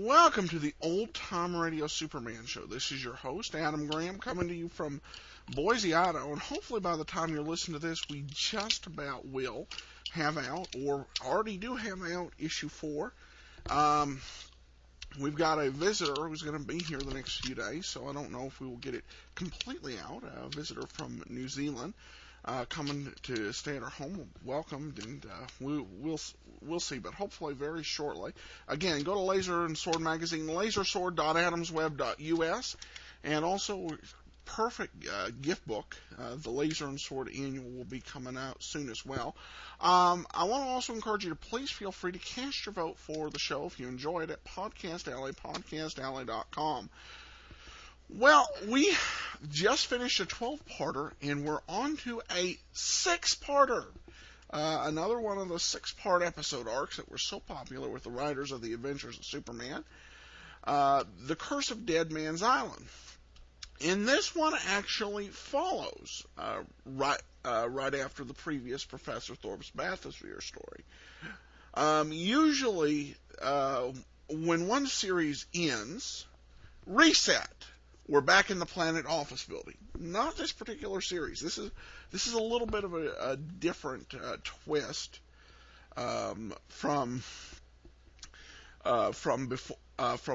Welcome to the Old Time Radio Superman Show. This is your host, Adam Graham, coming to you from Boise, Idaho, and hopefully by the time you're listening to this, we just about will have out, or already do have out, issue 4. We've got a visitor who's going to be here the next few days, so I don't know if we will get it completely out. A visitor from New Zealand coming to stay at our home, welcomed, and we'll see, but hopefully very shortly. Again, go to Laser and Sword Magazine, lasersword.adamsweb.us, and also perfect gift book. The Laser and Sword Annual will be coming out soon as well. I want to also encourage you to please feel free to cast your vote for the show if you enjoy it at Podcast Alley, podcastalley.com. Well, we just finished a 12-parter, and we're on to a 6-parter. Another one of the 6-part episode arcs that were so popular with the writers of The Adventures of Superman. The Curse of Dead Man's Island. And this one actually follows right after the previous Professor Thorpe's bathysphere story. Usually, when one series ends, reset. We're back in the Planet Office building. Not this particular series. This is a little bit of a different twist from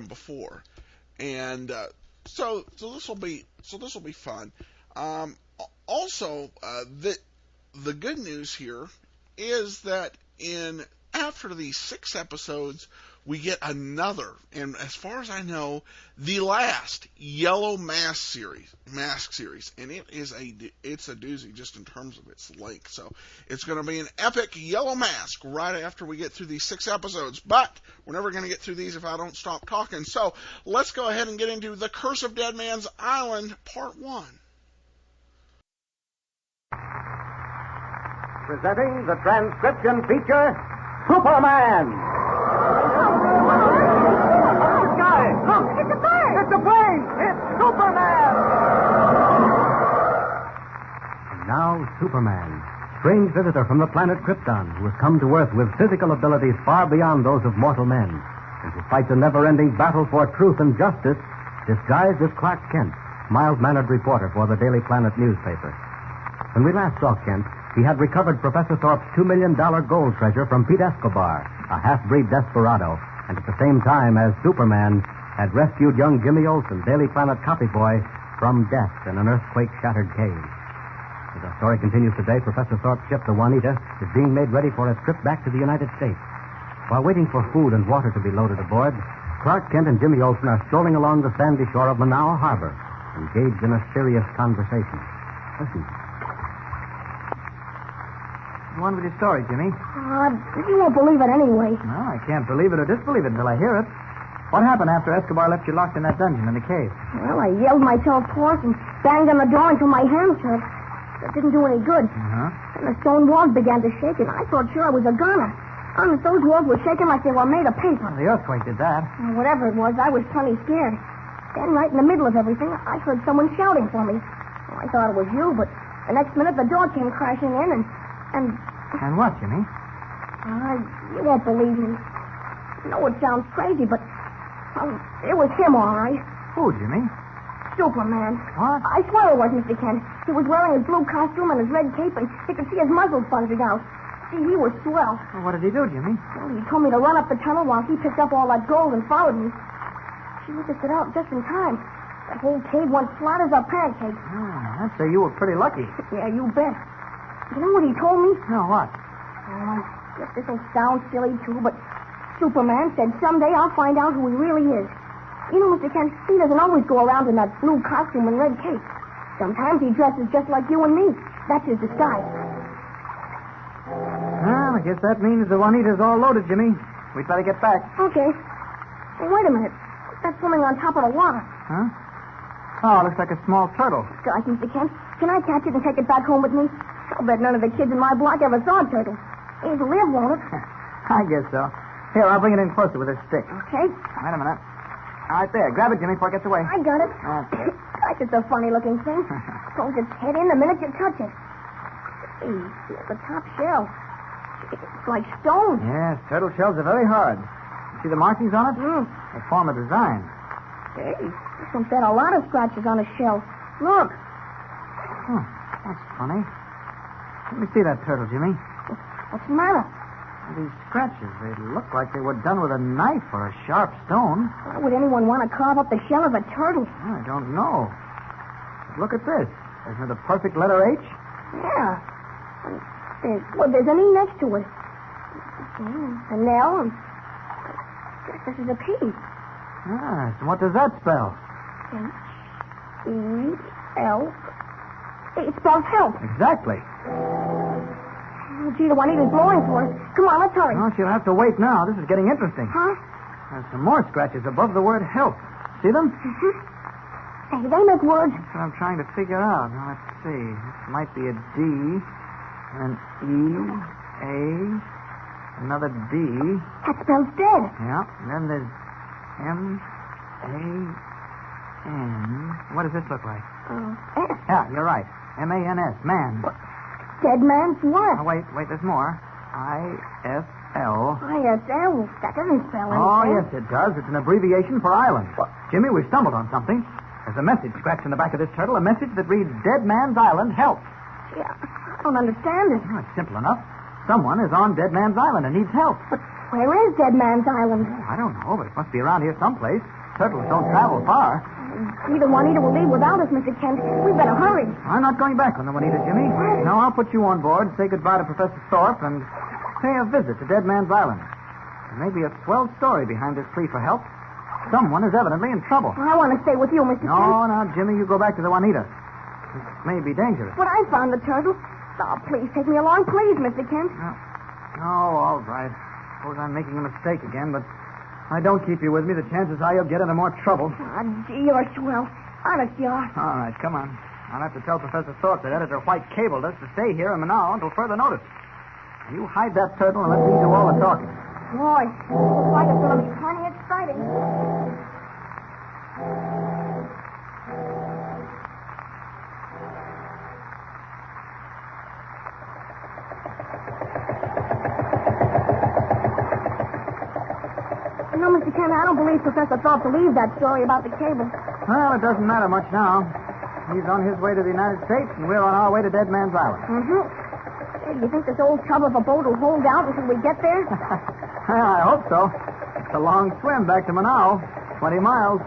before, and so this will be fun. Also, the good news here is that after these 6 episodes, we get another, and as far as I know, the last Yellow Mask series, and it's a doozy just in terms of its length. So it's going to be an epic Yellow Mask right after we get through these 6 episodes. But we're never going to get through these if I don't stop talking. So let's go ahead and get into The Curse of Dead Man's Island, Part 1. Presenting the transcription feature, Superman. Look, it's a plane! It's a plane! It's Superman! And now, Superman, strange visitor from the planet Krypton, who has come to Earth with physical abilities far beyond those of mortal men, and who fights a never-ending battle for truth and justice, disguised as Clark Kent, mild-mannered reporter for the Daily Planet newspaper. When we last saw Kent, he had recovered Professor Thorpe's $2 million gold treasure from Pete Escobar, a half-breed desperado, and at the same time, as Superman, had rescued young Jimmy Olsen, Daily Planet copy boy, from death in an earthquake-shattered cave. As our story continues today, Professor Thorpe's ship, the Juanita, is being made ready for a trip back to the United States. While waiting for food and water to be loaded aboard, Clark Kent and Jimmy Olsen are strolling along the sandy shore of Manaus Harbor, engaged in a serious conversation. Listen. Go on with your story, Jimmy. You won't believe it anyway. No, I can't believe it or disbelieve it until I hear it. What happened after Escobar left you locked in that dungeon in the cave? Well, I yelled myself hoarse and banged on the door until my hands hurt. It didn't do any good. Uh-huh. And the stone walls began to shake, and I thought sure I was a goner. Those walls were shaking like they were made of paper. Well, the earthquake did that. Whatever it was, I was plenty scared. Then, right in the middle of everything, I heard someone shouting for me. Well, I thought it was you, but the next minute the door came crashing in, and... And what, Jimmy? You won't believe me. I know it sounds crazy, but... it was him, all right. Who, Jimmy? Superman. What? I swear it was, Mr. Kent. He was wearing his blue costume and his red cape, and you could see his muzzle bulging out. See, he was swell. Well, what did he do, Jimmy? Well, he told me to run up the tunnel while he picked up all that gold and followed me. She looked it out just in time. The whole cave went flat as a pancake. I'd say you were pretty lucky. Yeah, you bet. You know what he told me? No, what? I guess this will sound silly, too, but Superman said someday I'll find out who he really is. You know, Mr. Kent, he doesn't always go around in that blue costume and red cape. Sometimes he dresses just like you and me. That's his disguise. Well, I guess that means the Juanita's all loaded, Jimmy. We'd better get back. Okay. Hey, wait a minute. What's that swimming on top of the water? Huh? Oh, looks like a small turtle. Gosh, Mr. Kent, can I catch it and take it back home with me? I'll bet none of the kids in my block ever saw a turtle. It'll live, won't it? I guess so. Here, I'll bring it in closer with this stick. Okay. Wait a minute. All right, there. Grab it, Jimmy, before it gets away. I got it. Okay. Gosh, it's a funny-looking thing. Throws its head in the minute you touch it. Hey, feel the top shell. It's like stone. Yes, turtle shells are very hard. See the markings on it? They form a design. Hey, there's been a lot of scratches on the shell. Look. Oh, that's funny. Let me see that turtle, Jimmy. What's the matter? These scratches, they look like they were done with a knife or a sharp stone. Why would anyone want to carve up the shell of a turtle? I don't know. But look at this. Isn't it a perfect letter H? Yeah. There's an E next to it. An L. And I guess this is a P. Ah, so what does that spell? H-E-L. It spells help. Exactly. Oh, gee, the Juanita's blowing for us. Come on, let's hurry. Oh, she'll have to wait now. This is getting interesting. Huh? There's some more scratches above the word help. See them? Mm-hmm. Hey, they make words. That's what I'm trying to figure out. Now, let's see. This might be a D, an E, A, another D. That spells dead. Yeah. And then there's M, A, N. What does this look like? S. Yeah, you're right. M-A-N-S, man. Dead man's what? Oh, wait, there's more. I-S-L. I-S-L. That doesn't spell anything. Oh, yes, it does. It's an abbreviation for island. Jimmy, we've stumbled on something. There's a message scratched in the back of this turtle, a message that reads, Dead Man's Island, help. Yeah, I don't understand it. Oh, it's simple enough. Someone is on Dead Man's Island and needs help. But where is Dead Man's Island? Oh, I don't know, but it must be around here someplace. Turtles don't travel far. Either Juanita will leave without us, Mr. Kent. We better hurry. I'm not going back on the Juanita, Jimmy. No, I'll put you on board, say goodbye to Professor Thorpe, and pay a visit to Dead Man's Island. There may be a swell story behind this plea for help. Someone is evidently in trouble. I want to stay with you, Mr. Kent. No, now, Jimmy, you go back to the Juanita. This may be dangerous. But I found the turtle. Oh, please take me along, please, Mr. Kent. Oh, all right. Suppose I'm making a mistake again, but I don't keep you with me, the chances are you'll get into more trouble. Oh, gee, you're swell. Honest, you are. All right, come on. I'll have to tell Professor Thorpe that Editor White cabled us to stay here in Manau until further notice. You hide that turtle and let me do all the talking. Boy, looks like it's going to be plenty exciting. No, Mr. Kent, I don't believe Professor Thorpe believed that story about the cable. Well, it doesn't matter much now. He's on his way to the United States, and we're on our way to Dead Man's Island. Mm-hmm. Hey, do you think this old tub of a boat will hold out until we get there? Well, I hope so. It's a long swim back to Manau. 20 miles.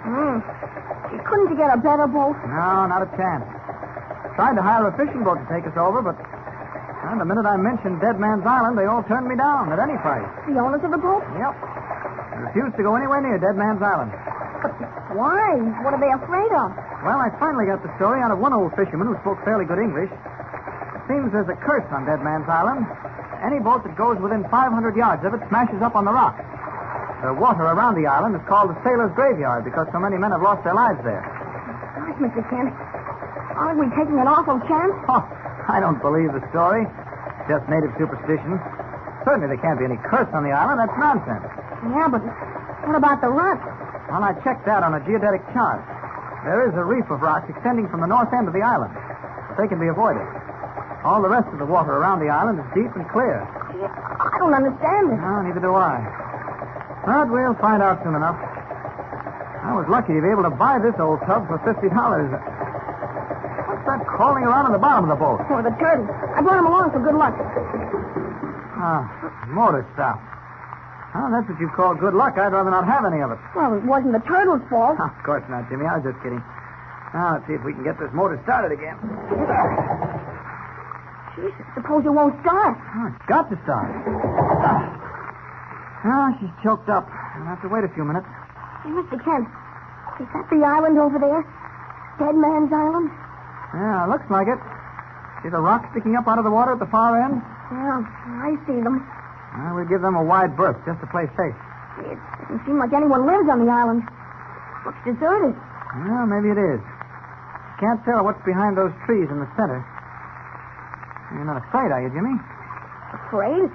Couldn't you get a better boat? No, not a chance. Tried to hire a fishing boat to take us over, but the minute I mentioned Dead Man's Island, they all turned me down at any price. The owners of the boat? Yep. They refused to go anywhere near Dead Man's Island. But why? What are they afraid of? Well, I finally got the story out of one old fisherman who spoke fairly good English. It seems there's a curse on Dead Man's Island. Any boat that goes within 500 yards of it smashes up on the rocks. The water around the island is called the Sailor's Graveyard because so many men have lost their lives there. Gosh, Mr. Kent, aren't we taking an awful chance? Oh, I don't believe the story. Just native superstition. Certainly there can't be any curse on the island. That's nonsense. Yeah, but what about the rocks? Well, I checked that on a geodetic chart. There is a reef of rocks extending from the north end of the island. But they can be avoided. All the rest of the water around the island is deep and clear. I don't understand it. No, neither do I. But we'll find out soon enough. I was lucky to be able to buy this old tub for $50. What's that crawling around on the bottom of the boat? Oh, the turtle. I brought him along for good luck. Motor stop. Oh, that's what you call good luck. I'd rather not have any of it. Well, it wasn't the turtle's fault. Of course not, Jimmy. I was just kidding. Now, let's see if we can get this motor started again. Jesus, suppose it won't start. Oh, it's got to start. She's choked up. I'll have to wait a few minutes. Hey, Mr. Kent, is that the island over there? Dead Man's Island? Yeah, looks like it. See the rocks sticking up out of the water at the far end? Yeah, I see them. We'll give them a wide berth just to play safe. It doesn't seem like anyone lives on the island. Looks deserted. Well, maybe it is. Can't tell what's behind those trees in the center. You're not afraid, are you, Jimmy? Afraid?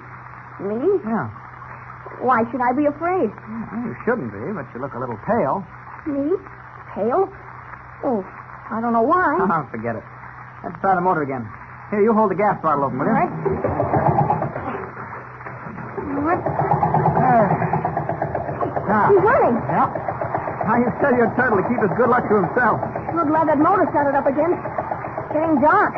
Me? Yeah. Why should I be afraid? Well, you shouldn't be, but you look a little pale. Me? Pale? Oh, I don't know why. Oh, forget it. Let's start the motor again. Here, you hold the gas throttle open, will you? All right. What? Now. He's running. Yep. you tell your turtle to keep his good luck to himself. Sure glad that motor started up again. It's getting dark.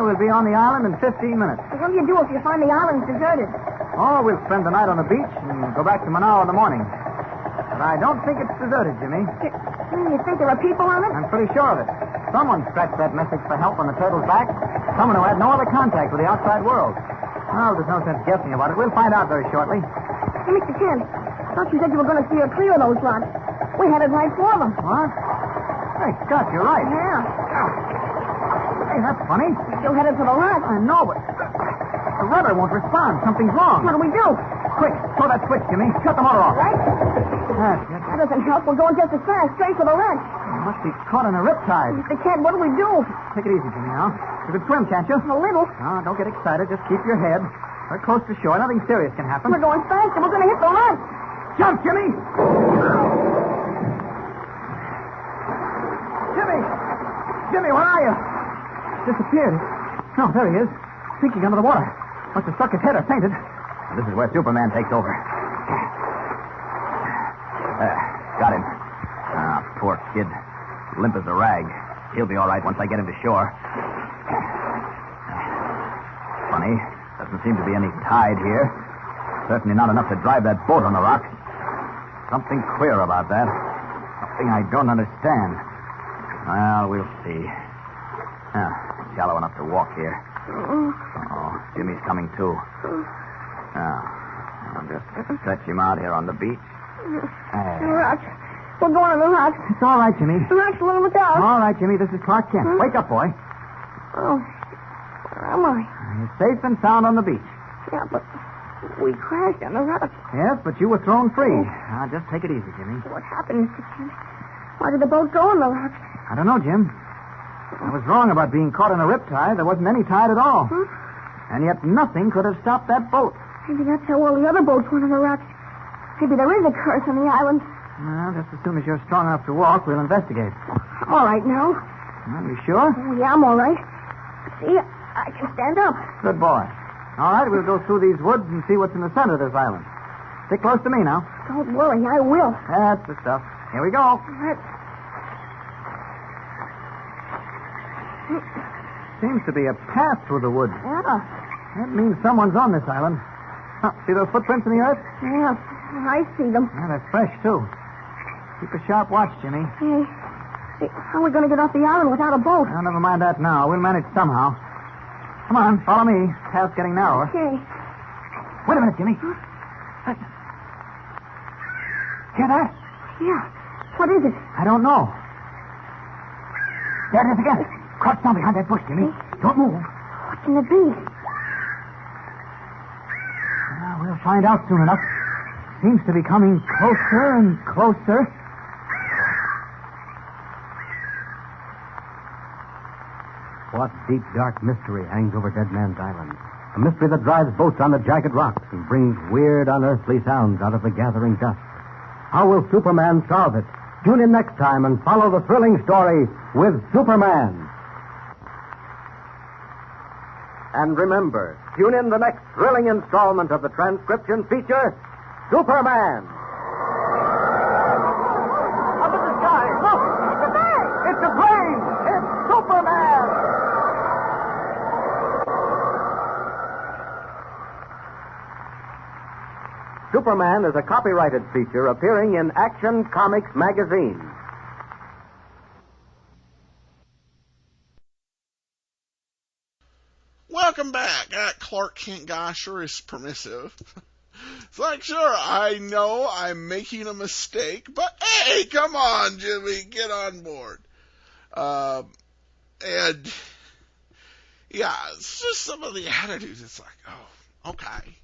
We'll be on the island in 15 minutes. What do you do if you find the island's deserted? Oh, we'll spend the night on the beach and go back to Manaus in the morning. But I don't think it's deserted, Jimmy. You think there are people on it? I'm pretty sure of it. Someone scratched that message for help on the turtle's back. Someone who had no other contact with the outside world. Oh, there's no sense guessing about it. We'll find out very shortly. Hey, Mr. Kent, I thought you said you were going to steer clear of those rocks. We headed right for them. What? Hey, Scott, you're right. Yeah. Hey, that's funny. Still headed for the rocks. I know, but the rudder won't respond. Something's wrong. What do we do? Quick, throw that switch, Jimmy. Shut the motor off. Right? That's it. That doesn't help. We're going just as fast, straight for the wreck. Must be caught in a riptide. Mr. Kent, what do we do? Take it easy, Jimmy, now. You can swim, can't you? A little. No, don't get excited. Just keep your head. We're close to shore. Nothing serious can happen. We're going fast, and we're going to hit the rock. Jump, Jimmy! Jimmy! Jimmy, where are you? Disappeared. No, there he is. Sinking under the water. Must have struck his head or fainted. This is where Superman takes over. Got him. Poor kid. Limp as a rag. He'll be all right once I get him to shore. Funny. Doesn't seem to be any tide here. Certainly not enough to drive that boat on the rocks. Something queer about that. Something I don't understand. Well, we'll see. Shallow enough to walk here. Oh, Jimmy's coming too. I'll just stretch him out here on the beach. The rocks. We're going on the rocks. It's all right, Jimmy. The rocks a little bit down. All right, Jimmy. This is Clark Kent. Wake up, boy. Oh, where am I? You're safe and sound on the beach. Yeah, but we crashed on the rocks. Yes, but you were thrown free. Now, just take it easy, Jimmy. What happened, Mr. Kent? Why did the boat go on the rocks? I don't know, Jim. I was wrong about being caught in a riptide. There wasn't any tide at all. And yet nothing could have stopped that boat. Maybe that's how all the other boats went on the rocks. Maybe there is a curse on the island. Well, just as soon as you're strong enough to walk, we'll investigate. I'm all right now. Well, you sure? Oh, yeah, I'm all right. See, I can stand up. Good boy. All right, we'll go through these woods and see what's in the center of this island. Stick close to me now. Don't worry, I will. That's the stuff. Here we go. Seems to be a path through the woods. Yeah. That means someone's on this island. Huh, see those footprints in the earth? Yeah, I see them. Yeah, they're fresh, too. Keep a sharp watch, Jimmy. Hey, how are we going to get off the island without a boat? Well, never mind that now. We'll manage somehow. Come on, follow me. Path's getting narrower. Okay. Wait a minute, Jimmy. Hear that? Yeah. What is it? I don't know. There it is again. Crouch down behind that bush, Jimmy. Don't move. What can it be? Well, we'll find out soon enough. Seems to be coming closer and closer. What deep, dark mystery hangs over Dead Man's Island? A mystery that drives boats on the jagged rocks and brings weird, unearthly sounds out of the gathering dusk. How will Superman solve it? Tune in next time and follow the thrilling story with Superman. And remember, tune in the next thrilling installment of the transcription feature, Superman. Up in the sky. Look! It's a bird! It's a plane! It's Superman! Superman is a copyrighted feature appearing in Action Comics magazine. Welcome back. That Clark Kent guy sure is permissive. It's like, sure, I know I'm making a mistake, but hey, come on, Jimmy, get on board. And, yeah, it's just some of the attitudes. It's like, oh, okay.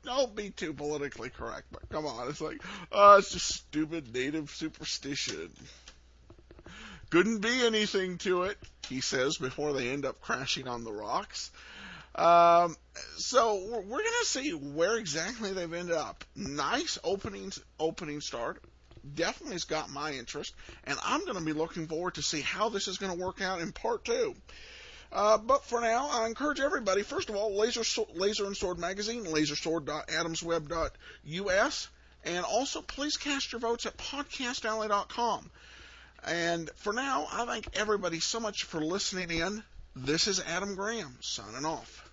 Don't be too politically correct, but come on. It's like, it's just stupid native superstition. Couldn't be anything to it, he says, before they end up crashing on the rocks. So we're going to see where exactly they've ended up. Nice opening start. Definitely has got my interest, and I'm going to be looking forward to see how this is going to work out in part 2. But for now, I encourage everybody, first of all, Laser and Sword magazine, lasersword.adamsweb.us. And also, please cast your votes at podcastalley.com. And for now, I thank everybody so much for listening in. This is Adam Graham, signing off.